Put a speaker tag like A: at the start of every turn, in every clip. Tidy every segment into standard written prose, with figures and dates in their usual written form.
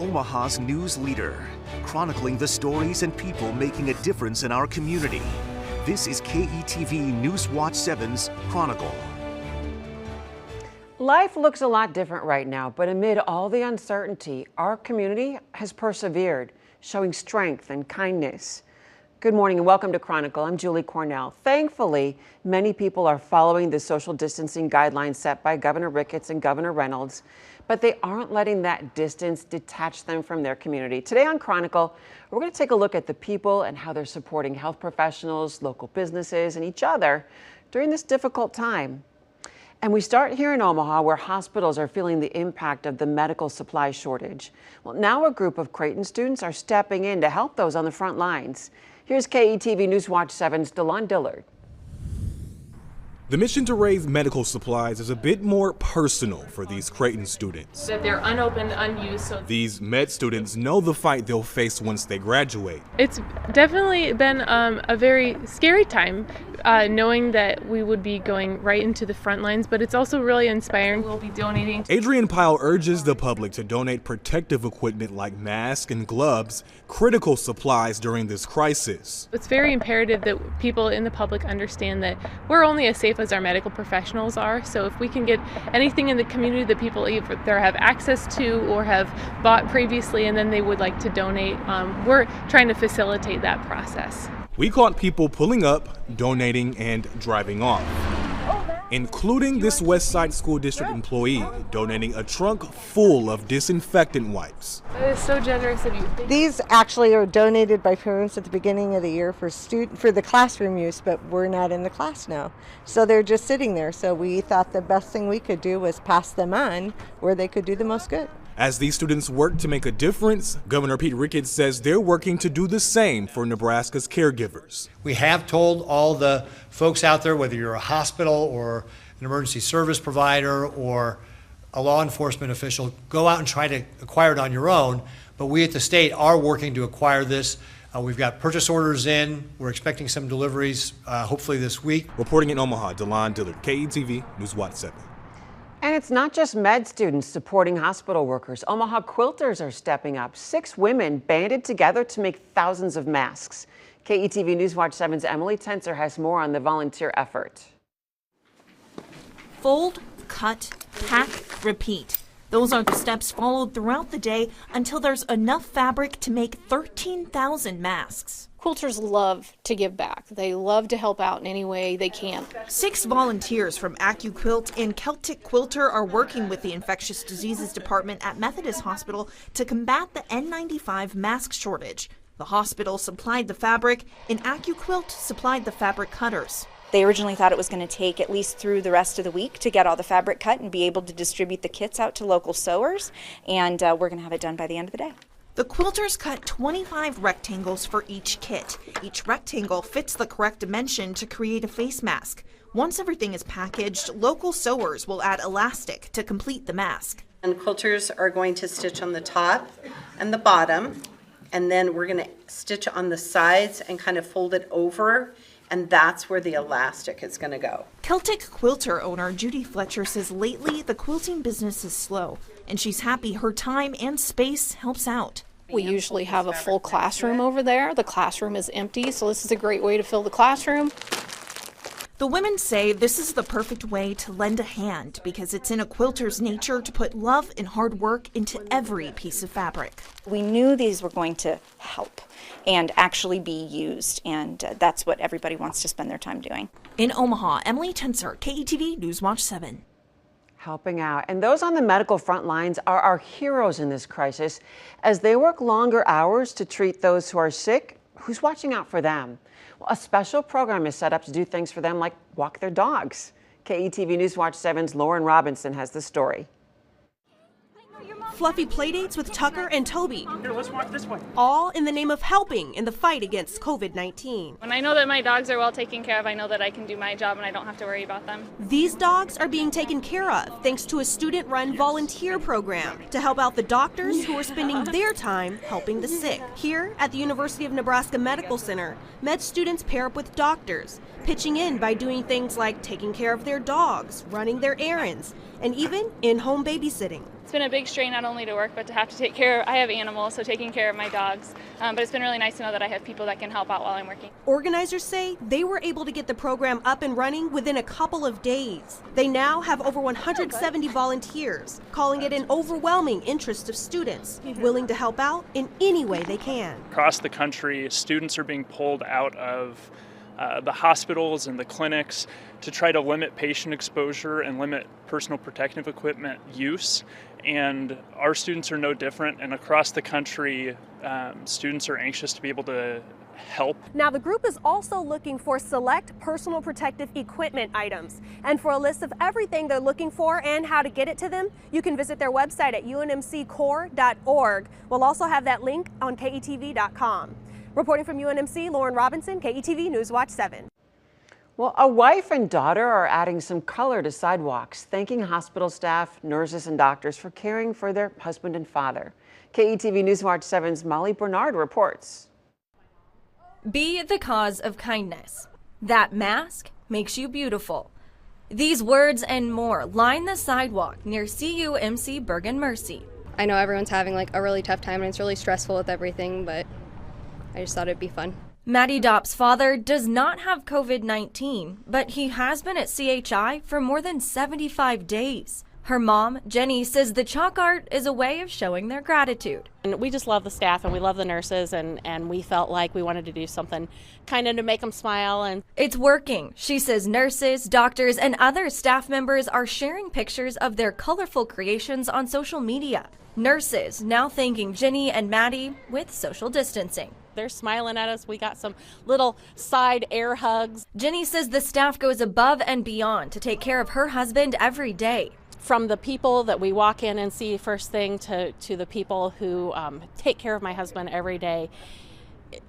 A: Omaha's news leader, chronicling the stories and people making a difference in our community. This is KETV Newswatch 7's Chronicle.
B: Life looks a lot different right now, but amid all the uncertainty, our community has persevered, showing strength and kindness. Good morning and welcome to Chronicle. I'm Julie Cornell. Thankfully, many people are following the social distancing guidelines set by Governor Ricketts and Governor Reynolds, but they aren't letting that distance detach them from their community. Today on Chronicle, we're going to take a look at the people and how they're supporting health professionals, local businesses, and each other during this difficult time. And we start here in Omaha, where hospitals are feeling the impact of the medical supply shortage. Well, now a group of Creighton students are stepping in to help those on the front lines. Here's KETV Newswatch 7's Delon Dillard.
C: The mission to raise medical supplies is a bit more personal for these Creighton students.
D: That they're unopened, unused. So
C: these med students know the fight they'll face once they graduate.
D: It's definitely been a very scary time, knowing that we would be going right into the front lines, but it's also really inspiring. We'll be donating.
C: Adrienne Pyle urges the public to donate protective equipment like masks and gloves, critical supplies during this crisis.
D: It's very imperative that people in the public understand that we're only as safe as our medical professionals are. So if we can get anything in the community that people either have access to or have bought previously and then they would like to donate, we're trying to facilitate that process.
C: We caught people pulling up, donating, and driving off, including this West Side School District employee donating a trunk full of disinfectant wipes.
D: That is so generous of you.
E: These actually are donated by parents at the beginning of the year for the classroom use, but we're not in the class now. So they're just sitting there. So we thought the best thing we could do was pass them on where they could do the most good.
C: As these students work to make a difference, Governor Pete Ricketts says they're working to do the same for Nebraska's caregivers.
F: We have told all the folks out there, whether you're a hospital or an emergency service provider or a law enforcement official, go out and try to acquire it on your own. But we at the state are working to acquire this. We've got purchase orders in. We're expecting some deliveries hopefully this week.
C: Reporting in Omaha, Delon Dillard, KETV Newswatch 7.
B: And it's not just med students supporting hospital workers. Omaha quilters are stepping up. 6 women banded together to make thousands of masks. KETV Newswatch 7's Emily Tenser has more on the volunteer effort.
G: Fold, cut, pack, repeat. Those are the steps followed throughout the day until there's enough fabric to make 13,000 masks.
H: Quilters love to give back. They love to help out in any way they can.
G: 6 volunteers from AccuQuilt and Celtic Quilter are working with the Infectious Diseases Department at Methodist Hospital to combat the N95 mask shortage. The hospital supplied the fabric, and AccuQuilt supplied the fabric cutters.
I: They originally thought it was going to take at least through the rest of the week to get all the fabric cut and be able to distribute the kits out to local sewers, and we're going to have it done by the end of the day.
G: The quilters cut 25 rectangles for each kit. Each rectangle fits the correct dimension to create a face mask. Once everything is packaged, local sewers will add elastic to complete the mask.
J: And quilters are going to stitch on the top and the bottom, and then we're going to stitch on the sides and kind of fold it over, and that's where the elastic is going to go.
G: Celtic Quilter owner Judy Fletcher says lately the quilting business is slow, and she's happy her time and space helps out.
H: We usually have a full classroom over there. The classroom is empty, so this is a great way to fill the classroom.
G: The women say this is the perfect way to lend a hand because it's in a quilter's nature to put love and hard work into every piece of fabric.
I: We knew these were going to help and actually be used, and that's what everybody wants to spend their time doing.
G: In Omaha, Emily Tenser, KETV Newswatch 7.
B: Helping out. And those on the medical front lines are our heroes in this crisis. As they work longer hours to treat those who are sick, who's watching out for them? Well, a special program is set up to do things for them like walk their dogs. KETV Newswatch 7's Lauren Robinson has the story.
K: Fluffy playdates with Tucker and Toby.
L: Here, let's walk this way.
K: All in the name of helping in the fight against COVID-19.
D: When I know that my dogs are well taken care of, I know that I can do my job and I don't have to worry about them.
K: These dogs are being taken care of thanks to a student-run volunteer program to help out the doctors who are spending their time helping the sick. Here at the University of Nebraska Medical Center, med students pair up with doctors, pitching in by doing things like taking care of their dogs, running their errands, and even in-home babysitting.
D: It's been a big strain on
L: not only to work, but to have to take care of, I have animals, so taking care of my dogs. But it's been really nice to know that I have people that can help out while I'm working.
K: Organizers say they were able to get the program up and running within a couple of days. They now have over 170 volunteers, calling it an overwhelming interest of students, willing to help out in any way they can.
M: Across the country, students are being pulled out of the hospitals and the clinics to try to limit patient exposure and limit personal protective equipment use. And our students are no different. And across the country, students are anxious to be able to help.
K: Now, the group is also looking for select personal protective equipment items. And for a list of everything they're looking for and how to get it to them, you can visit their website at unmccorps.org. We'll also have that link on KETV.com. Reporting from UNMC, Lauren Robinson, KETV Newswatch 7.
B: Well, a wife and daughter are adding some color to sidewalks, thanking hospital staff, nurses, and doctors for caring for their husband and father. KETV Newswatch 7's Molly Bernard reports.
N: Be the cause of kindness. That mask makes you beautiful. These words and more line the sidewalk near CUMC Bergen Mercy.
O: I know everyone's having a really tough time and it's really stressful with everything, but I just thought it'd be fun.
N: Maddie Dopp's father does not have COVID-19, but he has been at CHI for more than 75 days. Her mom, Jenny, says the chalk art is a way of showing their gratitude.
P: And we just love the staff and we love the nurses, and we felt like we wanted to do something kind of to make them smile. And
N: it's working. She says nurses, doctors, and other staff members are sharing pictures of their colorful creations on social media. Nurses now thanking Jenny and Maddie with social distancing.
P: They're smiling at us. We got some little side air hugs.
N: Jenny says the staff goes above and beyond to take care of her husband every day.
P: From the people that we walk in and see first thing to the people who take care of my husband every day,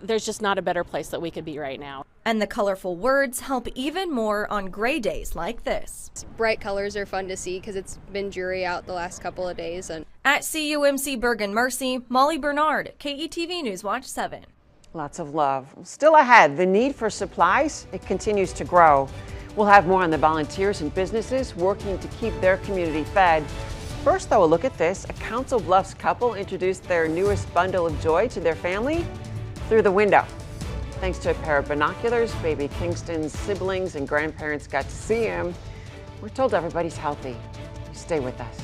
P: there's just not a better place that we could be right now.
N: And the colorful words help even more on gray days like this.
O: Bright colors are fun to see because it's been dreary out the last couple of days. And
N: at CUMC Bergen Mercy, Molly Bernard, KETV Newswatch 7.
B: Lots of love. Still ahead, the need for supplies, it continues to grow. We'll have more on the volunteers and businesses working to keep their community fed. First, though, a look at this. A Council Bluffs couple introduced their newest bundle of joy to their family through the window. Thanks to a pair of binoculars, baby Kingston's siblings and grandparents got to see him. We're told everybody's healthy. Stay with us.